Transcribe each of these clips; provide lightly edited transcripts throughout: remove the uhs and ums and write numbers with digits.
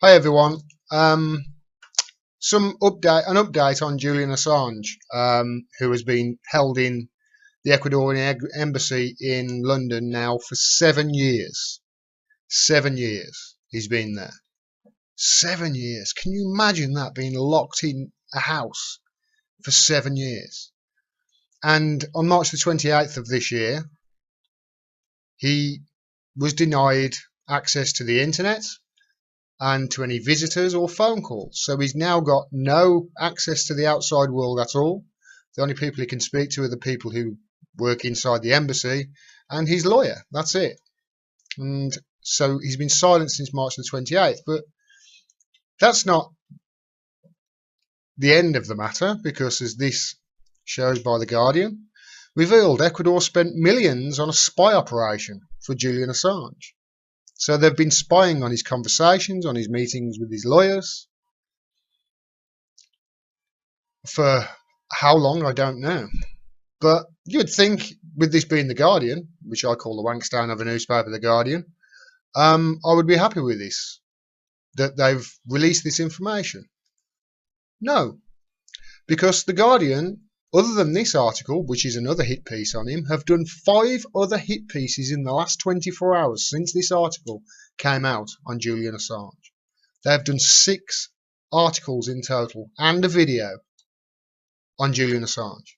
Hi everyone. An update on Julian Assange, who has been held in the Ecuadorian embassy in London now for 7 years. 7 years he's been there. 7 years. Can you imagine that, being locked in a house for 7 years? And on March the 28th of this year, he was denied access to the internet and to any visitors or phone calls. So he's now got no access to the outside world at all. The only people he can speak to are the people who work inside the embassy and his lawyer. That's it. And so he's been silent since March the 28th. But that's not the end of the matter, because as this shows by The Guardian, revealed Ecuador spent millions on a spy operation for Julian Assange. So they've been spying on his conversations, on his meetings with his lawyers. For how long, I don't know. But you'd think, with this being The Guardian, which I call the Wankstown of a newspaper, The Guardian, I would be happy with this, that they've released this information. No, because The Guardian, other than this article, which is another hit piece on him, have done 5 other hit pieces in the last 24 hours since this article came out on Julian Assange. They have done 6 articles in total and a video on Julian Assange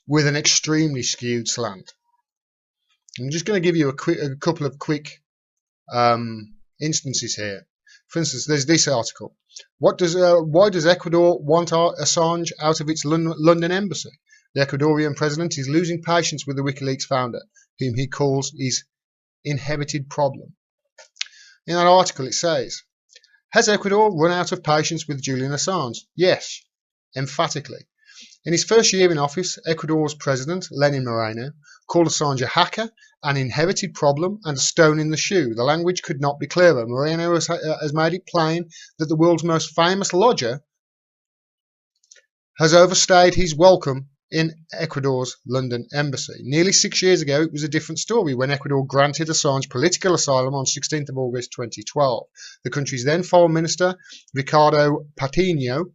with an extremely skewed slant. I'm just going to give you a couple of quick instances here. For instance, there's this article. Why does Ecuador want Assange out of its London embassy? The Ecuadorian president is losing patience with the Wikileaks founder, whom he calls his inherited problem. In that article it says, has Ecuador run out of patience with Julian Assange? Yes, emphatically. In his first year in office, Ecuador's president, Lenin Moreno, called Assange a hacker, an inherited problem, and a stone in the shoe. The language could not be clearer. Moreno has made it plain that the world's most famous lodger has overstayed his welcome in Ecuador's London embassy. Nearly 6 years ago, it was a different story when Ecuador granted Assange political asylum on 16th of August 2012. The country's then Foreign Minister, Ricardo Patiño,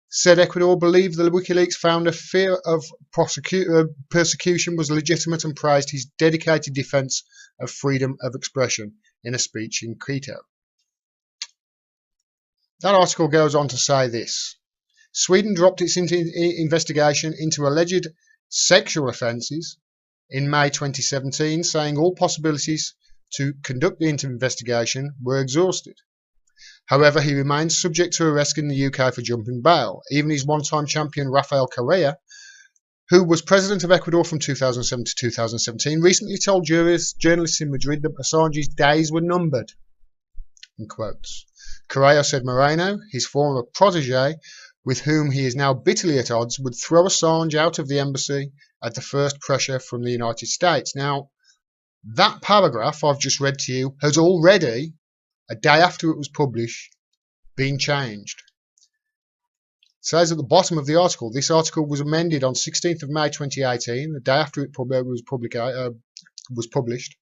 said Ecuador believed the Wikileaks founder fear of persecution was legitimate and praised his dedicated defence of freedom of expression in a speech in Quito. That article goes on to say this. Sweden dropped its investigation into alleged sexual offences in May 2017, saying all possibilities to conduct the investigation were exhausted. However, he remains subject to arrest in the UK for jumping bail. Even his one-time champion Rafael Correa, who was president of Ecuador from 2007 to 2017, recently told journalists in Madrid that Assange's days were numbered. In quotes. Correa said Moreno, his former protege, with whom he is now bitterly at odds, would throw Assange out of the embassy at the first pressure from the United States. Now, that paragraph I've just read to you has already, a day after it was published, been changed. It says at the bottom of the article, this article was amended on 16th of May 2018, the day after it was published.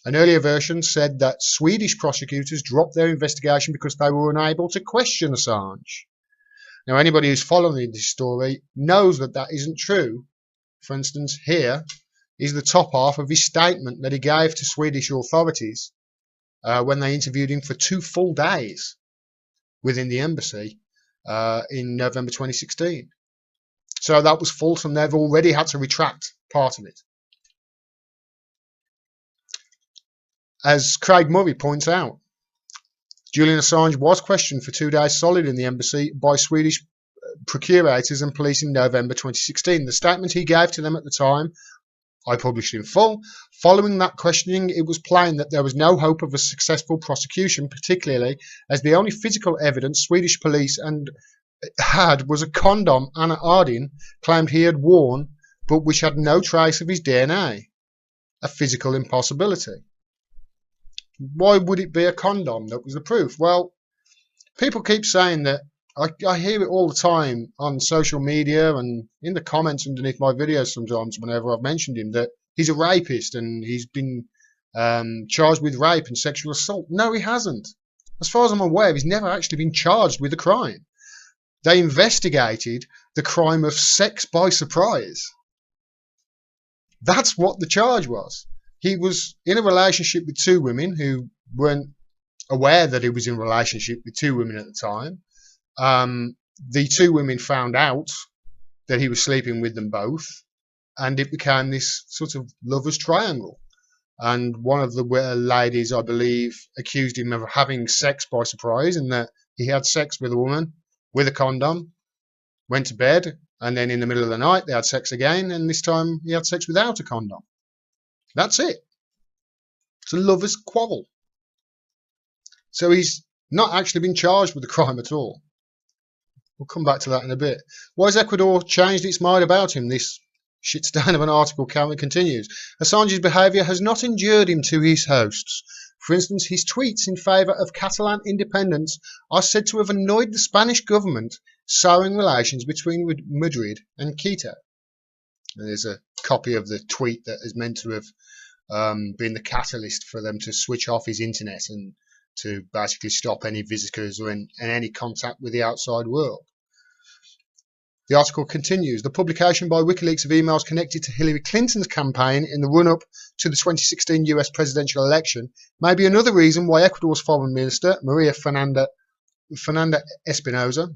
An earlier version said that Swedish prosecutors dropped their investigation because they were unable to question Assange. Now, anybody who's following this story knows that that isn't true. For instance, here is the top half of his statement that he gave to Swedish authorities when they interviewed him for 2 full days within the embassy in November 2016. So that was false, and they've already had to retract part of it. As Craig Murray points out, Julian Assange was questioned for 2 days solid in the embassy by Swedish procurators and police in November 2016. The statement he gave to them at the time, I published in full. Following that questioning, it was plain that there was no hope of a successful prosecution, particularly as the only physical evidence Swedish police had was a condom Anna Ardin claimed he had worn, but which had no trace of his DNA. A physical impossibility. Why would it be a condom that was the proof? Well, people keep saying that. I hear it all the time on social media and in the comments underneath my videos sometimes whenever I've mentioned him, that he's a rapist and he's been charged with rape and sexual assault. No, he hasn't. As far as I'm aware, he's never actually been charged with a crime. They investigated the crime of sex by surprise. That's what the charge was. He was in a relationship with two women who weren't aware that he was in a relationship with two women at the time. The two women found out that he was sleeping with them both, and it became this sort of lover's triangle. And one of the ladies, I believe, accused him of having sex by surprise, and that he had sex with a woman with a condom, went to bed, and then in the middle of the night they had sex again, and this time he had sex without a condom. That's it. It's a lover's quarrel. So he's not actually been charged with a crime at all. We'll come back to that in a bit. Why has Ecuador changed its mind about him? This shitstain of an article continues. Assange's behaviour has not endeared him to his hosts. For instance, his tweets in favour of Catalan independence are said to have annoyed the Spanish government, souring relations between Madrid and Quito. And there's a copy of the tweet that is meant to have been the catalyst for them to switch off his internet and to basically stop any visitors or any contact with the outside world. The article continues. The publication by Wikileaks of emails connected to Hillary Clinton's campaign in the run-up to the 2016 US presidential election may be another reason why Ecuador's foreign minister, Maria Fernanda Espinosa,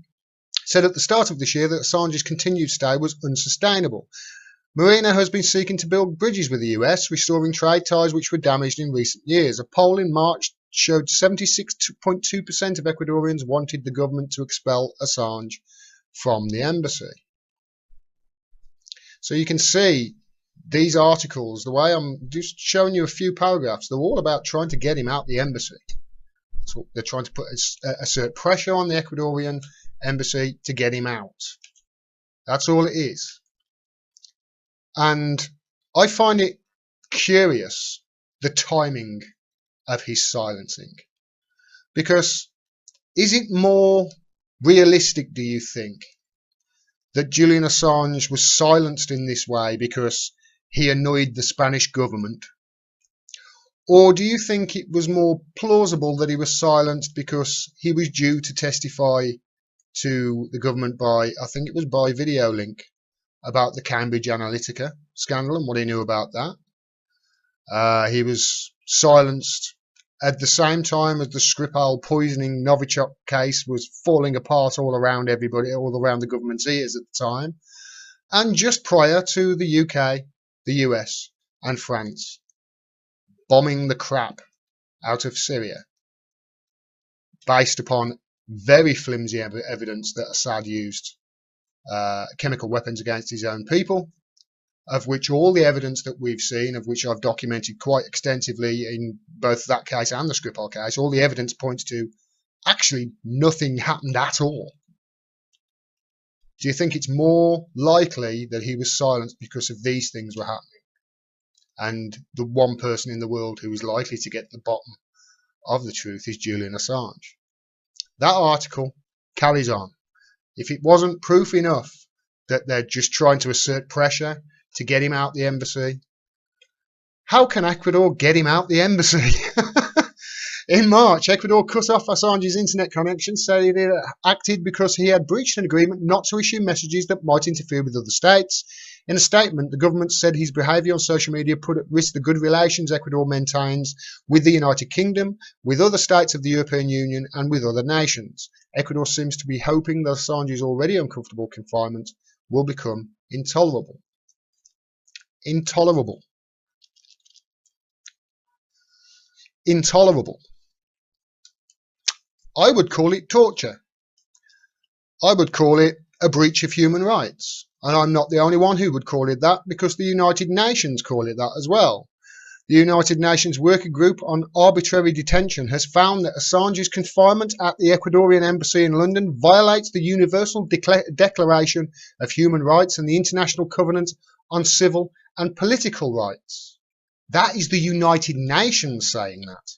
said at the start of this year that Assange's continued stay was unsustainable. Marina has been seeking to build bridges with the US, restoring trade ties which were damaged in recent years. A poll in March showed 76.2% of Ecuadorians wanted the government to expel Assange from the embassy. So you can see these articles, the way I'm just showing you a few paragraphs, they're all about trying to get him out the embassy. So they're trying to assert pressure on the Ecuadorian embassy to get him out. That's all it is. And I find it curious, the timing of his silencing. Because is it more realistic, do you think, that Julian Assange was silenced in this way because he annoyed the Spanish government? Or do you think it was more plausible that he was silenced because he was due to testify to the government by, I think it was by video link, about the Cambridge Analytica scandal and what he knew about that? He was silenced at the same time as the Skripal poisoning Novichok case was falling apart all around everybody, all around the government's ears at the time, and just prior to the UK, the US and France bombing the crap out of Syria based upon very flimsy evidence that Assad used chemical weapons against his own people, of which all the evidence that we've seen, of which I've documented quite extensively in both that case and the Skripal case, all the evidence points to actually nothing happened at all. Do you think it's more likely that he was silenced because of these things were happening? And the one person in the world who is likely to get to the bottom of the truth is Julian Assange. That article carries on. If it wasn't proof enough that they're just trying to assert pressure to get him out the embassy, how can Ecuador get him out the embassy? In March, Ecuador cut off Assange's internet connection, saying it acted because he had breached an agreement not to issue messages that might interfere with other states. In a statement, the government said his behaviour on social media put at risk the good relations Ecuador maintains with the United Kingdom, with other states of the European Union and with other nations. Ecuador seems to be hoping that Assange's already uncomfortable confinement will become intolerable. Intolerable. Intolerable. I would call it torture. I would call it a breach of human rights. And I'm not the only one who would call it that, because the United Nations call it that as well. The United Nations Working Group on Arbitrary Detention has found that Assange's confinement at the Ecuadorian Embassy in London violates the Universal Declaration of Human Rights and the International Covenant on Civil and Political Rights. That is the United Nations saying that.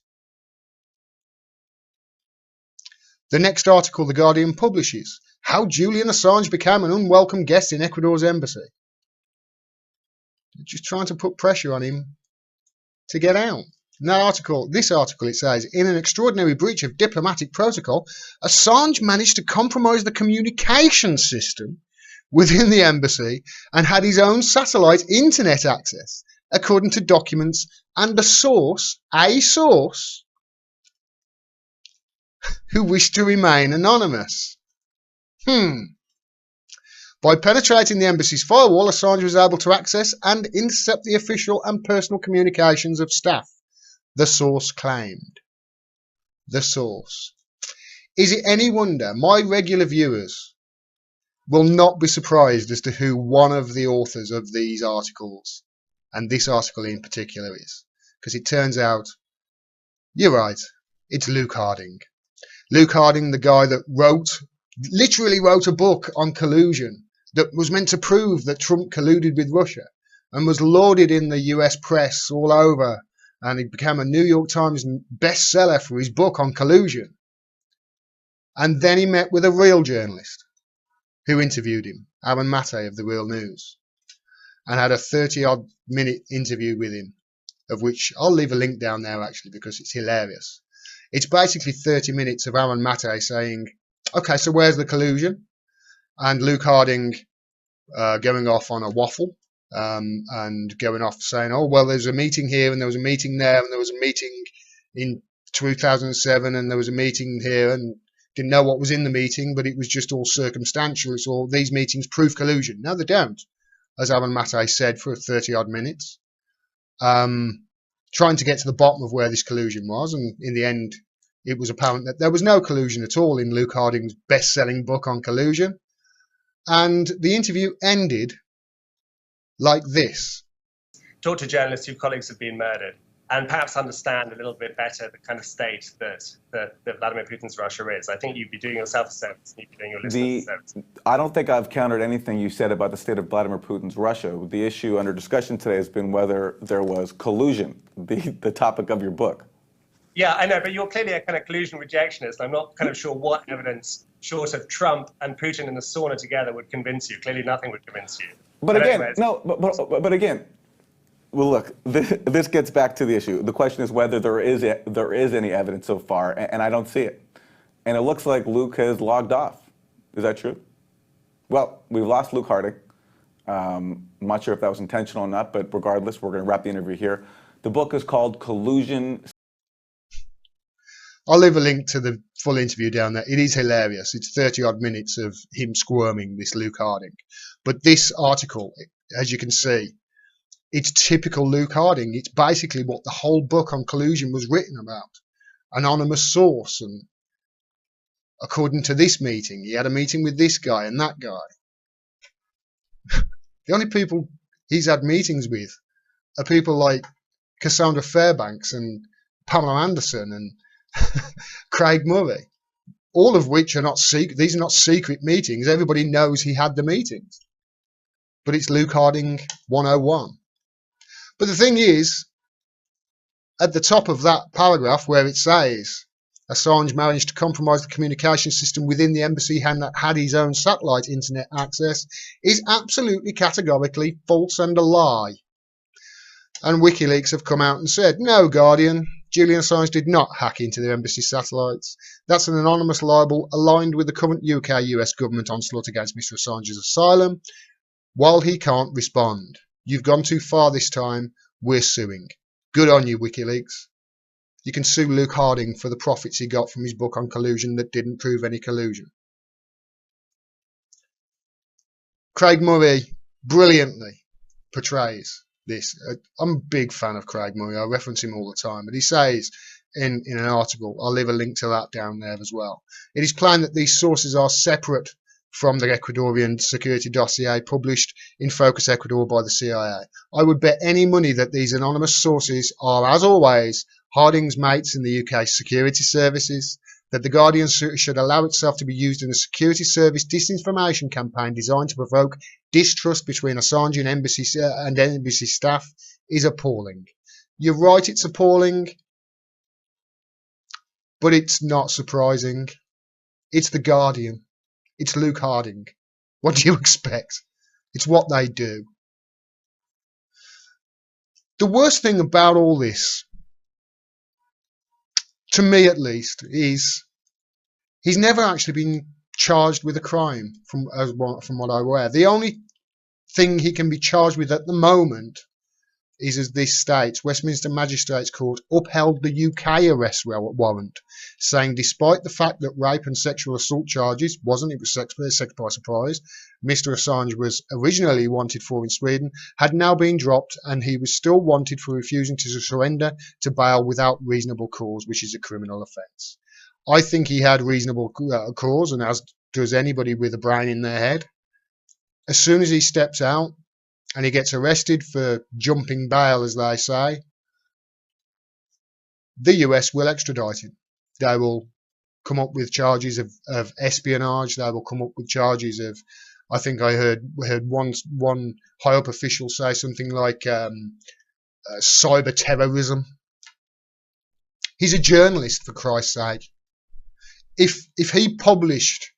The next article The Guardian publishes: How Julian Assange became an unwelcome guest in Ecuador's embassy. They're just trying to put pressure on him to get out. This article, it says, in an extraordinary breach of diplomatic protocol, Assange managed to compromise the communication system within the embassy and had his own satellite internet access, according to documents and a source who wished to remain anonymous. By penetrating the embassy's firewall, Assange was able to access and intercept the official and personal communications of staff, the source claimed. The source. Is it any wonder my regular viewers will not be surprised as to who one of the authors of these articles, and this article in particular, is? Because it turns out, you're right, it's Luke Harding. Luke Harding, the guy that literally wrote a book on collusion that was meant to prove that Trump colluded with Russia and was lauded in the US press all over, and he became a New York Times bestseller for his book on collusion. And then he met with a real journalist who interviewed him, Aaron Maté of the Real News, and had a 30-odd minute interview with him, of which I'll leave a link down there actually because it's hilarious. It's basically 30 minutes of Aaron Maté saying, okay, so where's the collusion? And Luke Harding going off on a waffle and going off saying, oh, well, there's a meeting here and there was a meeting there and there was a meeting in 2007 and there was a meeting here, and didn't know what was in the meeting, but it was just all circumstantial. It's all, these meetings prove collusion. No, they don't, as Aaron Maté said for 30-odd minutes, trying to get to the bottom of where this collusion was. And in the end, it was apparent that there was no collusion at all in Luke Harding's best-selling book on collusion. And the interview ended like this. Talk to journalists whose colleagues have been murdered and perhaps understand a little bit better the kind of state that Vladimir Putin's Russia is. I think you'd be doing yourself a service and you'd be doing your listeners a service. I don't think I've countered anything you said about the state of Vladimir Putin's Russia. The issue under discussion today has been whether there was collusion, the topic of your book. Yeah, I know, but you're clearly a kind of collusion rejectionist. I'm not kind of sure what evidence, short of Trump and Putin in the sauna together, would convince you. Clearly nothing would convince you. But again, but again, well, look, this gets back to the issue. The question is whether there is any evidence so far, and I don't see it. And it looks like Luke has logged off. Is that true? Well, we've lost Luke Harding. I'm not sure if that was intentional or not, but regardless, we're going to wrap the interview here. The book is called Collusion. I'll leave a link to the full interview down there. It is hilarious. It's 30-odd minutes of him squirming, this Luke Harding. But this article, as you can see, it's typical Luke Harding. It's basically what the whole book on collusion was written about. Anonymous source, and according to this meeting, he had a meeting with this guy and that guy. The only people he's had meetings with are people like Cassandra Fairbanks and Pamela Anderson and Craig Murray, all of which are not secret. These are not secret meetings. Everybody knows he had the meetings. But it's Luke Harding 101. But the thing is, at the top of that paragraph where it says Assange managed to compromise the communication system within the embassy and had his own satellite internet access, is absolutely categorically false and a lie. And Wikileaks have come out and said, no, Guardian, Julian Assange did not hack into the embassy satellites. That's an anonymous libel aligned with the current UK-US government onslaught against Mr. Assange's asylum, while he can't respond. You've gone too far this time. We're suing. Good on you, Wikileaks. You can sue Luke Harding for the profits he got from his book on collusion that didn't prove any collusion. Craig Murray brilliantly portrays this. I'm a big fan of Craig Murray. I reference him all the time. But he says in an article, I'll leave a link to that down there as well, it is planned that these sources are separate from the Ecuadorian security dossier published in Focus Ecuador by the CIA. I would bet any money that these anonymous sources are, as always, Harding's mates in the UK security services, that the Guardian should allow itself to be used in a security service disinformation campaign designed to provoke distrust between Assange and embassy staff is appalling. You're right, it's appalling, but it's not surprising. It's the Guardian. It's Luke Harding. What do you expect? It's what they do. The worst thing about all this to me at least, is he's never actually been charged with a crime from what I'm aware. The only thing he can be charged with at the moment is, as this states, Westminster Magistrates Court upheld the UK arrest warrant, saying despite the fact that rape and sexual assault charges it was sex by surprise, Mr. Assange was originally wanted for in Sweden, had now been dropped, and he was still wanted for refusing to surrender to bail without reasonable cause, which is a criminal offence. I think he had reasonable cause, and as does anybody with a brain in their head. As soon as he steps out and he gets arrested for jumping bail, as they say, the US will extradite him. They will come up with charges of espionage. They will come up with charges of, I think I heard one high up official say something like cyber terrorism. He's a journalist, for Christ's sake. If he published,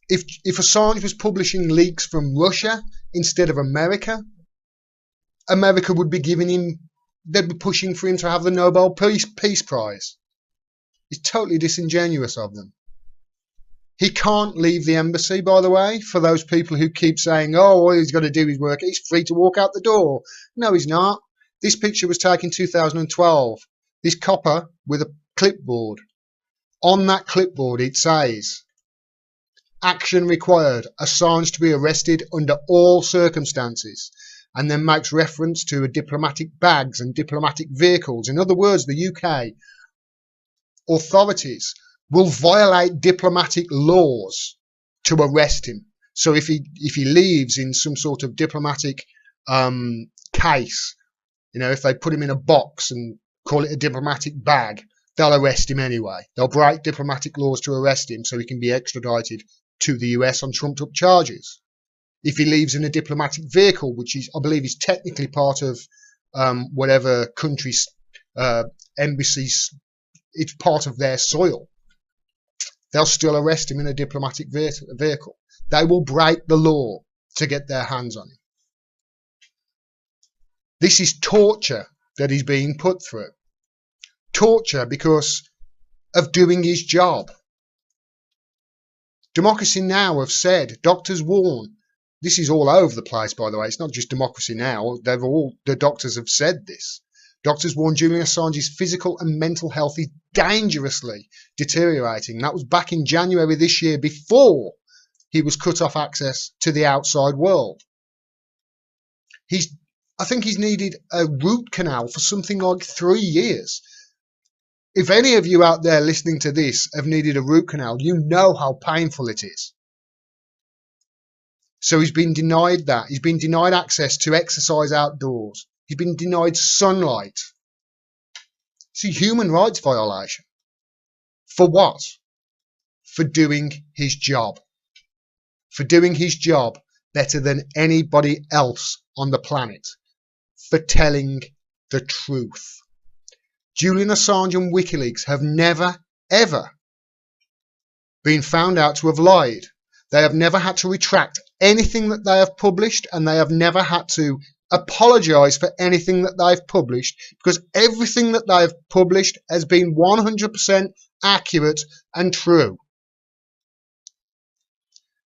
if Assange was publishing leaks from Russia instead of America, America would be giving him, they'd be pushing for him to have the Nobel Peace Prize. It's totally disingenuous of them. He can't leave the embassy, by the way, for those people who keep saying, oh, all he's got to do is work, he's free to walk out the door. No, he's not. This picture was taken in 2012. This copper with a clipboard. On that clipboard it says, action required, Assange to be arrested under all circumstances, and then makes reference to diplomatic bags and diplomatic vehicles. In other words, the UK authorities will violate diplomatic laws to arrest him. So if he leaves in some sort of diplomatic case, if they put him in a box and call it a diplomatic bag, they'll arrest him anyway. They'll break diplomatic laws to arrest him so he can be extradited to the US on trumped up charges. If he leaves in a diplomatic vehicle, which I believe is technically part of whatever country's embassies, it's part of their soil, they'll still arrest him in a diplomatic vehicle. They will break the law to get their hands on him. This is torture that he's being put through. Torture because of doing his job. Democracy Now! Have said, doctors warn, this is all over the place, by the way, it's not just Democracy Now! The doctors have said this. Doctors warn Julian Assange's physical and mental health is dangerously deteriorating. That was back in January this year, before he was cut off access to the outside world. I think he's needed a root canal for something like 3 years. If any of you out there listening to this have needed a root canal, you know how painful it is. So he's been denied that. He's been denied access to exercise outdoors. He's been denied sunlight. It's a human rights violation. For what? For doing his job. For doing his job better than anybody else on the planet. For telling the truth. Julian Assange and Wikileaks have never, ever been found out to have lied. They have never had to retract anything that they have published, and they have never had to apologise for anything that they've published, because everything that they've published has been 100% accurate and true.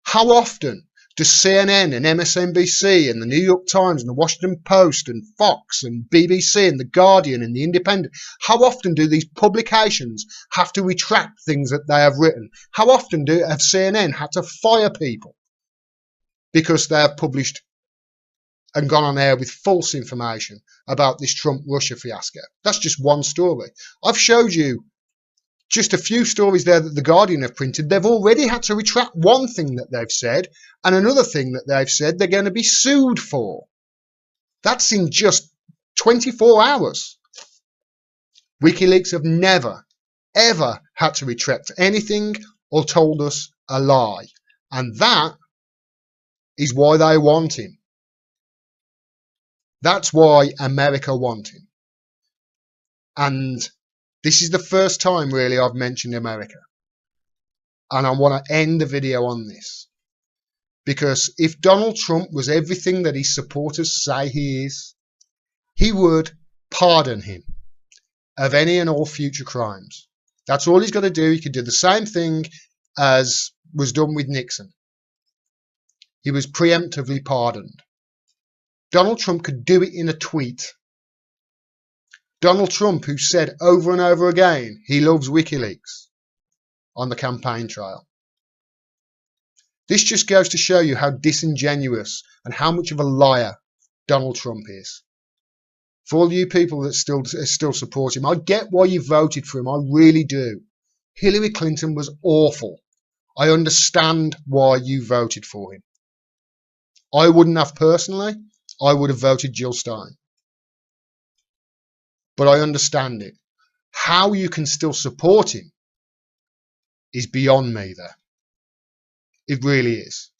How often do CNN and MSNBC and the New York Times and the Washington Post and Fox and BBC and the Guardian and the Independent, how often do these publications have to retract things that they have written? How often have CNN had to fire people because they have published and gone on air with false information about this Trump-Russia fiasco? That's just one story. I've showed you just a few stories there that the Guardian have printed. They've already had to retract one thing that they've said, and another thing that they've said they're going to be sued for. That's in just 24 hours. WikiLeaks have never, ever had to retract anything or told us a lie. And that is why they want him. That's why America want him. And this is the first time, really, I've mentioned America. And I want to end the video on this. Because if Donald Trump was everything that his supporters say he is, he would pardon him. of any and all future crimes. That's all he's got to do. He could do the same thing as was done with Nixon. He was preemptively pardoned. Donald Trump could do it in a tweet. Donald Trump, who said over and over again he loves Wikileaks on the campaign trail. This just goes to show you how disingenuous and how much of a liar Donald Trump is. For all you people that still support him, I get why you voted for him. I really do. Hillary Clinton was awful. I understand why you voted for him. I wouldn't have personally. I would have voted Jill Stein. But I understand it. How you can still support him is beyond me there. It really is.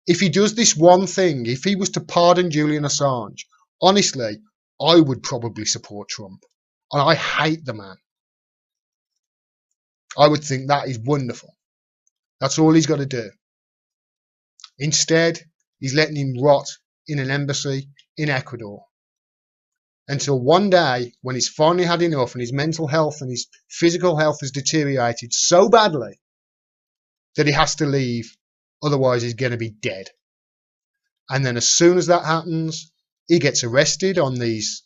If he does this one thing, if he was to pardon Julian Assange, honestly, I would probably support Trump. And I hate the man. I would think that is wonderful. That's all he's got to do. Instead, he's letting him rot in an embassy in Ecuador. Until one day, when he's finally had enough and his mental health and his physical health has deteriorated so badly that he has to leave, otherwise he's going to be dead. And then as soon as that happens, he gets arrested on these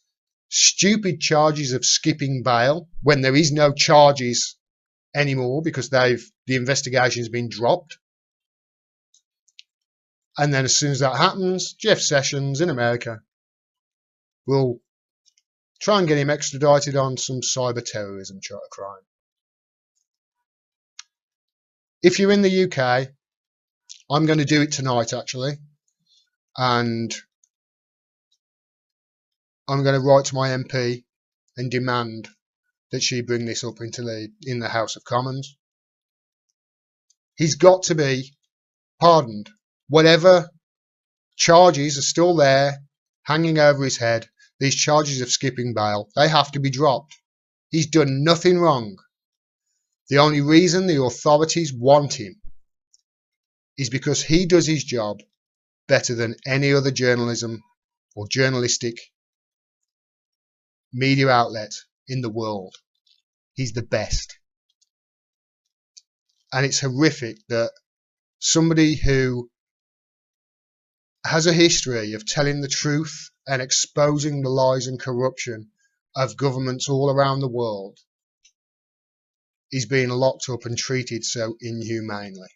stupid charges of skipping bail when there is no charges anymore because the investigation's been dropped. And then as soon as that happens, Jeff Sessions in America will try and get him extradited on some cyber terrorism crime. If you're in the UK, I'm going to do it tonight actually, and I'm going to write to my MP and demand that she bring this up in the House of Commons. He's got to be pardoned. Whatever charges are still there, hanging over his head, these charges of skipping bail, they have to be dropped. He's done nothing wrong. The only reason the authorities want him is because he does his job better than any other journalism or journalistic media outlet in the world. He's the best. And it's horrific that somebody who has a history of telling the truth and exposing the lies and corruption of governments all around the world is being locked up and treated so inhumanely.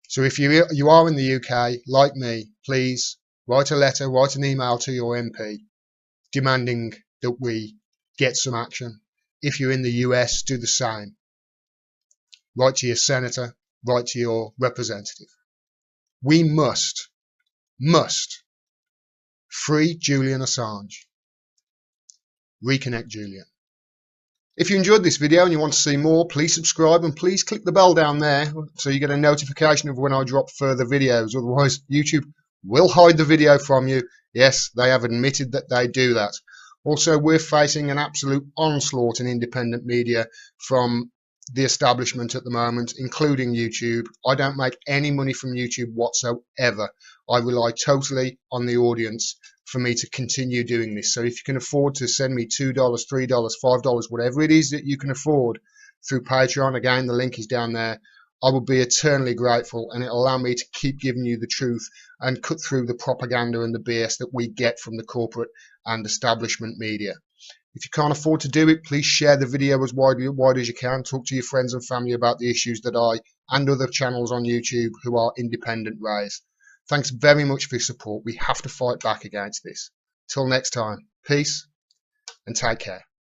So if you are in the UK, like me, please write a letter, write an email to your MP demanding that we get some action. If you're in the US, do the same. Write to your senator, write to your representative. We must free Julian Assange. Reconnect Julian. If you enjoyed this video and you want to see more, please subscribe and please click the bell down there so you get a notification of when I drop further videos. Otherwise, YouTube will hide the video from you. Yes, they have admitted that they do that. Also, we're facing an absolute onslaught in independent media from the establishment at the moment, including YouTube. I don't make any money from YouTube whatsoever. I rely totally on the audience for me to continue doing this. So if you can afford to send me $2, $3, $5, whatever it is that you can afford through Patreon, again, the link is down there, I will be eternally grateful, and it'll allow me to keep giving you the truth and cut through the propaganda and the BS that we get from the corporate and establishment media. If you can't afford to do it, please share the video as wide as you can. Talk to your friends and family about the issues that I and other channels on YouTube who are independent raise. Thanks very much for your support. We have to fight back against this. Till next time, peace and take care.